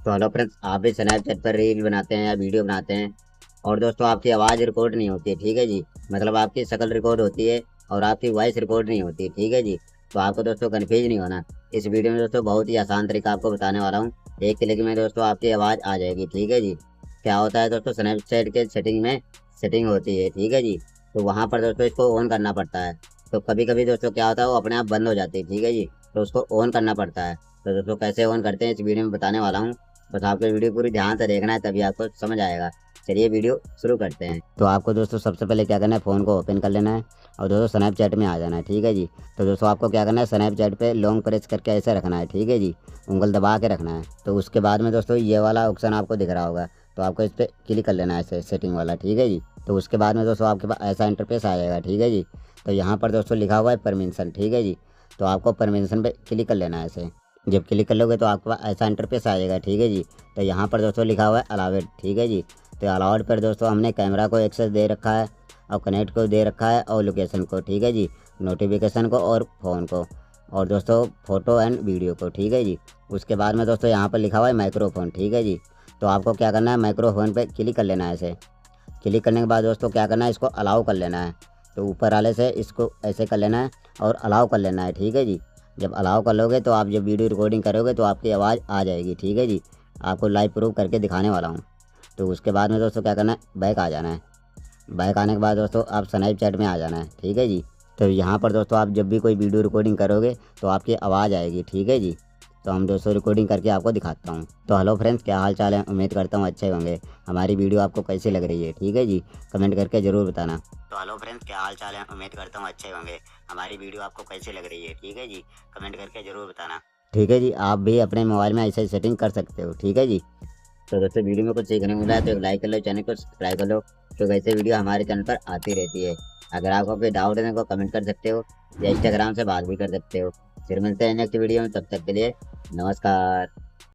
तो hello friends, आप भी स्नैपचैट पर रील बनाते हैं या वीडियो बनाते हैं और दोस्तों आपकी आवाज़ रिकॉर्ड नहीं होती है, ठीक है जी। मतलब आपकी शक्ल रिकॉर्ड होती है और आपकी वॉइस रिकॉर्ड नहीं होती है, ठीक है जी। तो आपको दोस्तों कन्फ्यूज नहीं होना। इस वीडियो में दोस्तों बहुत ही आसान तरीका आपको बताने वाला हूँ। एक क्लिक में दोस्तों आपकी आवाज़ आ जाएगी, ठीक है जी। क्या होता है दोस्तों, स्नैपचैट के सेटिंग में सेटिंग होती है, ठीक है जी। तो वहाँ पर दोस्तों इसको ऑन करना पड़ता है। तो कभी कभी दोस्तों क्या होता है, वो अपने आप बंद हो जाती है, ठीक है जी। तो उसको ऑन करना पड़ता है। तो दोस्तों कैसे ऑन करते हैं इस वीडियो में बताने वाला हूँ। बस आपको वीडियो पूरी ध्यान से देखना है, तभी आपको समझ आएगा। चलिए वीडियो शुरू करते हैं। तो आपको दोस्तों सबसे पहले क्या करना है, फ़ोन को ओपन कर लेना है और दोस्तों स्नैपचैट में आ जाना है, ठीक है जी। तो दोस्तों आपको क्या करना है, स्नैपचैट पे लॉन्ग प्रेस करके ऐसे रखना है, ठीक है जी। उंगल दबा के रखना है। तो उसके बाद में दोस्तों ये वाला ऑप्शन आपको दिख रहा होगा, तो आपको इस पर क्लिक कर लेना है ऐसे सेटिंग वाला, ठीक है जी। तो उसके बाद में दोस्तों आपके पास ऐसा इंटरफेस आ जाएगा, ठीक है जी। तो यहाँ पर दोस्तों लिखा हुआ है परमिशन, ठीक है जी। तो आपको परमिशन पे क्लिक कर लेना है ऐसे। जब क्लिक कर लोगे तो आपके पास ऐसा इंटरफेस आ जाएगा, ठीक है जी। तो यहाँ पर दोस्तों लिखा हुआ है अलाउड, ठीक है जी। तो अलाउड पर दोस्तों हमने कैमरा को एक्सेस दे रखा है और कनेक्ट को दे रखा है और लोकेशन को, ठीक है जी। नोटिफिकेशन को और फ़ोन को और दोस्तों फ़ोटो एंड वीडियो को, ठीक है जी। उसके बाद में दोस्तों यहाँ पर लिखा हुआ है माइक्रोफोन, ठीक है जी। तो आपको क्या करना है, माइक्रोफोन पर क्लिक कर लेना है ऐसे। क्लिक करने के बाद दोस्तों क्या करना है, इसको अलाउ कर लेना है। तो ऊपर वाले से इसको ऐसे कर लेना है और अलाउ कर लेना है, ठीक है जी। जब अलाउ कर लोगे तो आप जब वीडियो रिकॉर्डिंग करोगे तो आपकी आवाज़ आ जाएगी, ठीक है जी। आपको लाइव प्रूफ करके दिखाने वाला हूँ। तो उसके बाद में दोस्तों क्या करना है, बैक आ जाना है। बैक आने के बाद दोस्तों आप स्नैपचैट में आ जाना है, ठीक है जी। तो यहाँ पर दोस्तों आप जब भी कोई वीडियो रिकॉर्डिंग करोगे तो आपकी आवाज़ आएगी, ठीक है जी। तो हम दोस्तों रिकॉर्डिंग करके आपको दिखाता हूँ। तो हेलो फ्रेंड्स, क्या हाल चाल है, उम्मीद करता हूँ अच्छे होंगे। हमारी वीडियो आपको कैसी लग रही है, ठीक है जी, कमेंट करके ज़रूर बताना। तो हेलो फ्रेंड्स, क्या हाल चाल है, उम्मीद करता हूँ अच्छे होंगे। हमारी वीडियो आपको कैसी लग रही है, ठीक है जी, कमेंट करके ज़रूर बताना। ठीक है जी, आप भी अपने मोबाइल में ऐसे सेटिंग कर सकते हो, ठीक है जी। तो दोस्तों वीडियो में कुछ सीखने को मिला है तो एक लाइक कर लो, चैनल को सब्सक्राइब कर लो, क्योंकि ऐसे वीडियो हमारे चैनल पर आती रहती है। अगर आपको कोई डाउट है तो कमेंट कर सकते हो या इंस्टाग्राम से बात भी कर सकते हो। फिर मिलते हैं नेक्स्ट वीडियो में, तब तक के लिए नमस्कार।